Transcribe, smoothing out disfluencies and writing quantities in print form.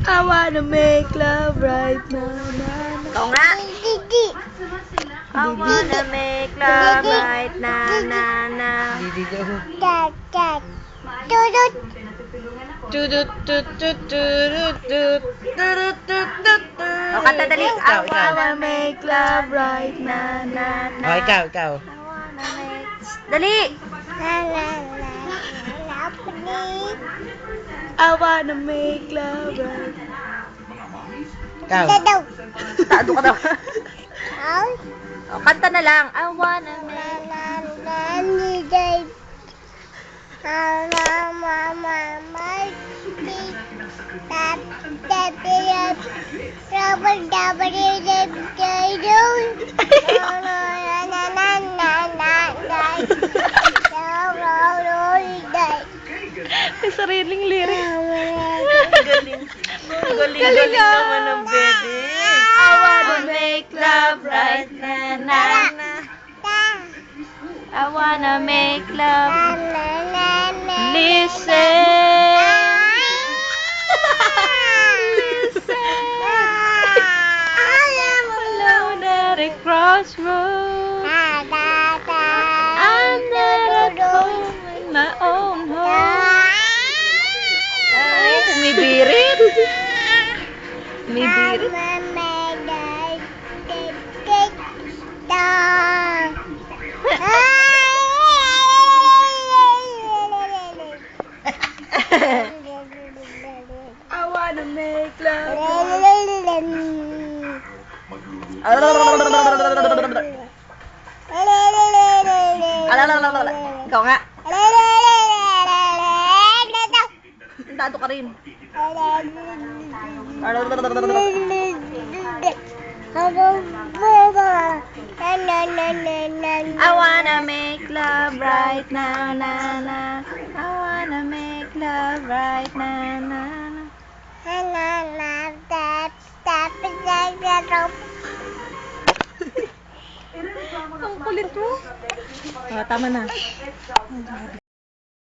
I wanna make love right now. Ikaw nga. I wanna make love right now, Didi daw. Tudut, tut, tut, turut, tut, turut, tut, tut, tut. O, kanta dali. I wanna make love right now, Oh, ikaw. I wanna make... Dali! I wanna make love right Ikaw. Tado ka daw. O, kanta na lang. I wanna make... May sariling lyrics. Galing. Galing naman ng baby. I wanna make love right now, I wanna make love. Listen. I am alone at a crossroads. I'm not at home in my own home. Ay, umibirit. Umibirit. I wanna make love. Ikaw nga. Tado ka rin. I wanna make love right now, I wanna make love right now, Ang kulit mo. Oh, tama na.